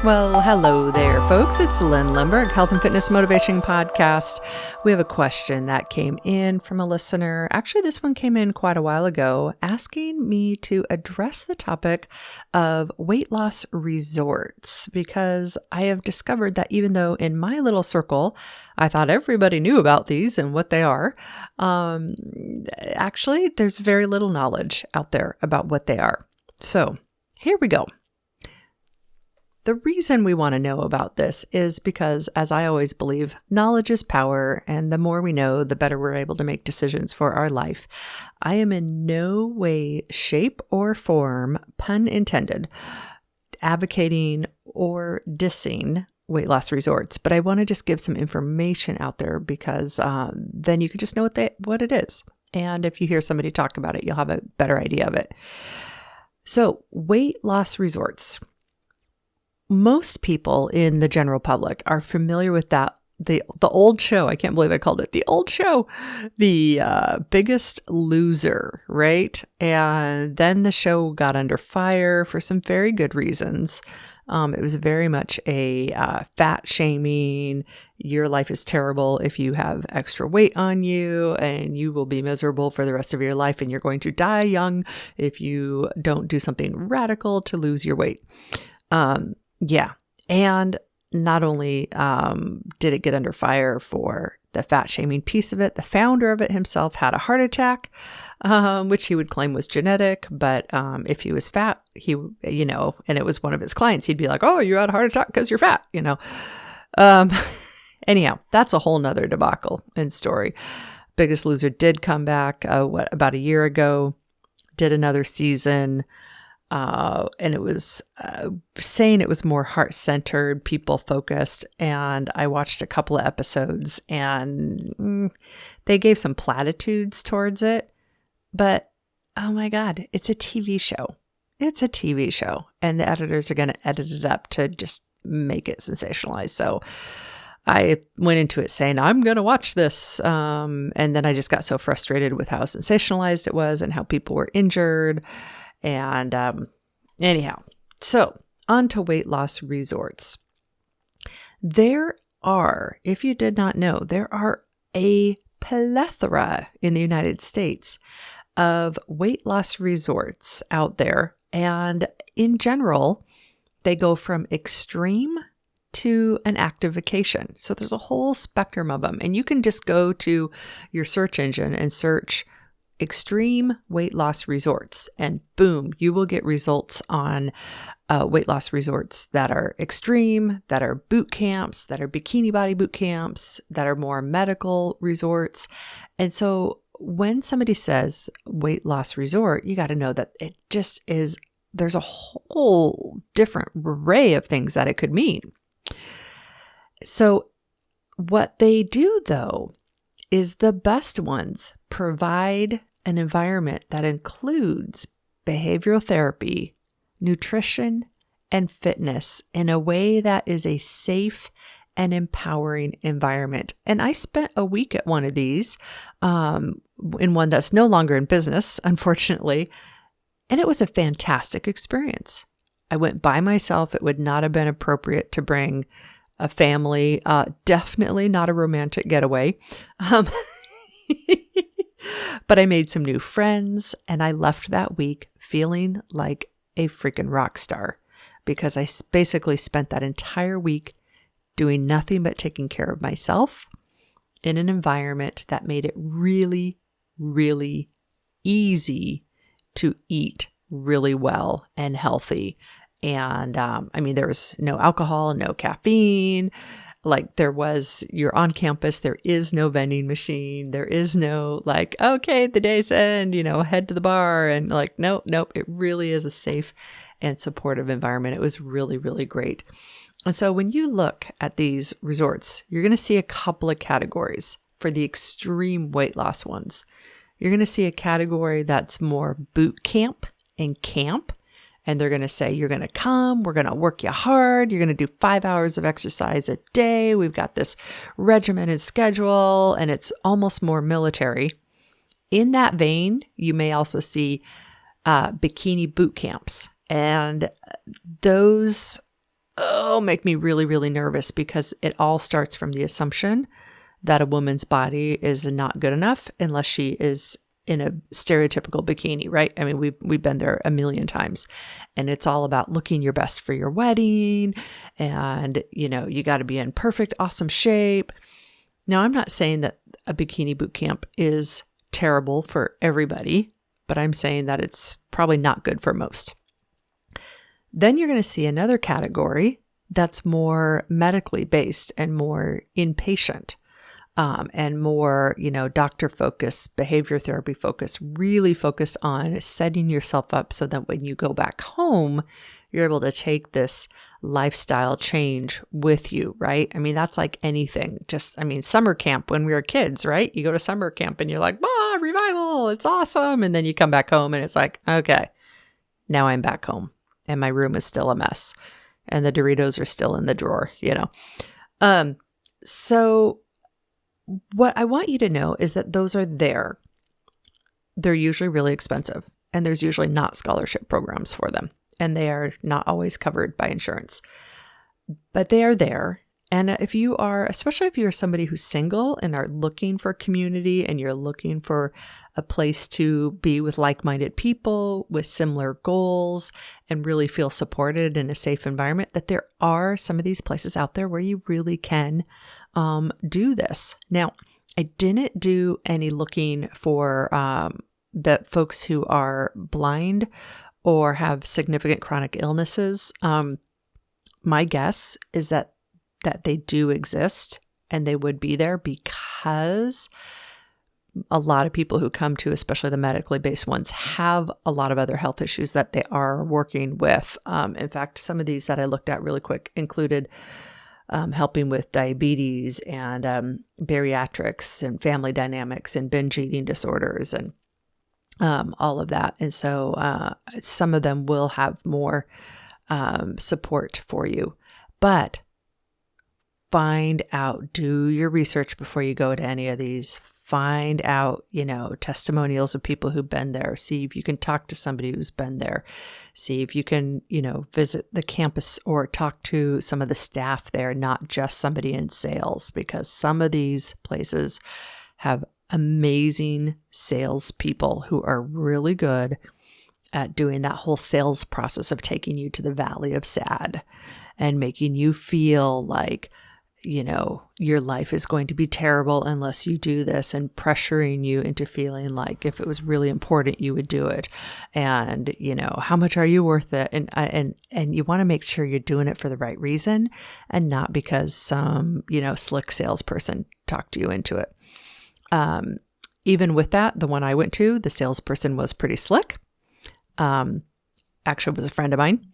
Well, hello there, folks. It's Lindbergh, Health and Fitness Motivation Podcast. We have a question that came in from a listener. Actually, this one came in quite a while ago, asking me to address the topic of weight loss resorts, because I have discovered that even though in my little circle, I thought everybody knew about these and what they are, actually, there's very little knowledge out there about what they are. So here we go. The reason we want to know about this is because, as I always believe, knowledge is power, and the more we know, the better we're able to make decisions for our life. I am in no way, shape, or form, pun intended, advocating or dissing weight loss resorts, but I want to just give some information out there because then you can just know what it is. And if you hear somebody talk about it, you'll have a better idea of it. So, weight loss resorts. Most people in the general public are familiar with that. The old show, I can't believe I called it the old show, the Biggest Loser, right? And then the show got under fire for some very good reasons. It was very much a fat shaming. Your life is terrible if you have extra weight on you, and you will be miserable for the rest of your life, and you're going to die young if you don't do something radical to lose your weight. Yeah. And not only did it get under fire for the fat shaming piece of it, the founder of it himself had a heart attack, which he would claim was genetic. But if he was fat, and it was one of his clients, he'd be like, oh, you had a heart attack because you're fat, Anyhow, that's a whole nother debacle and story. Biggest Loser did come back, about a year ago, did another season. And it was saying it was more heart-centered, people-focused, and I watched a couple of episodes, and they gave some platitudes towards it, but oh my God, it's a TV show. It's a TV show, and the editors are going to edit it up to just make it sensationalized. So I went into it saying, I'm going to watch this, and then I just got so frustrated with how sensationalized it was and how people were injured. And anyhow, so on to weight loss resorts. There are, if you did not know, there are a plethora in the United States of weight loss resorts out there. And in general, they go from extreme to an active vacation. So there's a whole spectrum of them. And you can just go to your search engine and search extreme weight loss resorts, and boom, you will get results on weight loss resorts that are extreme, that are boot camps, that are bikini body boot camps, that are more medical resorts. And so when somebody says weight loss resort, you got to know that it just is, there's a whole different array of things that it could mean. So what they do, though, is the best ones provide an environment that includes behavioral therapy, nutrition, and fitness in a way that is a safe and empowering environment. And I spent a week at one of these, in one that's no longer in business, unfortunately, and it was a fantastic experience. I went by myself. It would not have been appropriate to bring a family, definitely not a romantic getaway. But I made some new friends, and I left that week feeling like a freaking rock star because I basically spent that entire week doing nothing but taking care of myself in an environment that made it really, really easy to eat really well and healthy. And there was no alcohol, no caffeine. Like you're on campus, there is no vending machine. There is no okay, the day's end, head to the bar. And nope. It really is a safe and supportive environment. It was really, really great. And so when you look at these resorts, you're going to see a couple of categories for the extreme weight loss ones. You're going to see a category that's more boot camp and camp. And they're going to say, you're going to come, we're going to work you hard, you're going to do 5 hours of exercise a day. We've got this regimented schedule, and it's almost more military. In that vein, you may also see bikini boot camps. And those make me really, really nervous, because it all starts from the assumption that a woman's body is not good enough unless she is in a stereotypical bikini, right? I mean, we've been there a million times, and it's all about looking your best for your wedding, and you got to be in perfect, awesome shape. Now, I'm not saying that a bikini boot camp is terrible for everybody, but I'm saying that it's probably not good for most. Then you're going to see another category that's more medically based and more inpatient, and more, doctor focused, behavior therapy focused, really focused on setting yourself up so that when you go back home, you're able to take this lifestyle change with you, right? I mean, that's like anything. Summer camp when we were kids, right? You go to summer camp and you're like, revival, it's awesome. And then you come back home and it's like, okay, now I'm back home and my room is still a mess and the Doritos are still in the drawer, So what I want you to know is that those are there. They're usually really expensive, and there's usually not scholarship programs for them, and they are not always covered by insurance, but they are there. And especially if you're somebody who's single and are looking for community and you're looking for a place to be with like-minded people with similar goals and really feel supported in a safe environment, that there are some of these places out there where you really can do this. Now, I didn't do any looking for the folks who are blind or have significant chronic illnesses. My guess is that they do exist and they would be there, because a lot of people who come to, especially the medically based ones, have a lot of other health issues that they are working with. In fact, some of these that I looked at really quick included helping with diabetes and bariatrics and family dynamics and binge eating disorders and all of that. And so some of them will have more support for you. But find out, do your research before you go to any of these. Find out, testimonials of people who've been there. See if you can talk to somebody who's been there. See if you can, visit the campus or talk to some of the staff there, not just somebody in sales, because some of these places have amazing salespeople who are really good at doing that whole sales process of taking you to the valley of sad and making you feel like, your life is going to be terrible unless you do this, and pressuring you into feeling like if it was really important, you would do it. And, how much are you worth it? And you want to make sure you're doing it for the right reason and not because some, slick salesperson talked you into it. Even with that, the one I went to, the salesperson was pretty slick. Actually was a friend of mine.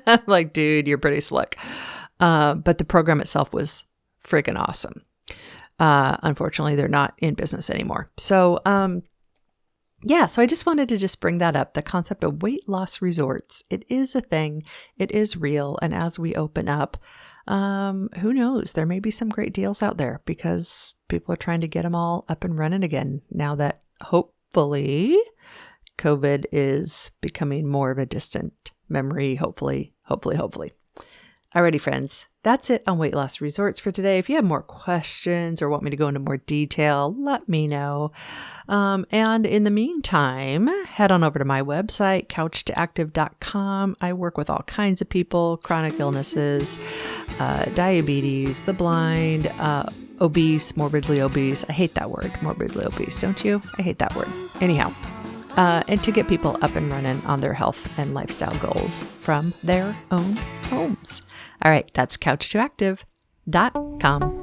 I'm like, dude, you're pretty slick. But the program itself was freaking awesome. Unfortunately, they're not in business anymore. So, so I just wanted to just bring that up. The concept of weight loss resorts. It is a thing. It is real. And as we open up, who knows? There may be some great deals out there because people are trying to get them all up and running again now that hopefully COVID is becoming more of a distant memory. Hopefully. Alrighty, friends, that's it on weight loss resorts for today. If you have more questions or want me to go into more detail, let me know. And in the meantime, head on over to my website, couchtoactive.com. I work with all kinds of people, chronic illnesses, diabetes, the blind, obese, morbidly obese. I hate that word, morbidly obese, don't you? I hate that word. Anyhow. And to get people up and running on their health and lifestyle goals from their own homes. All right, that's couchtoactive.com.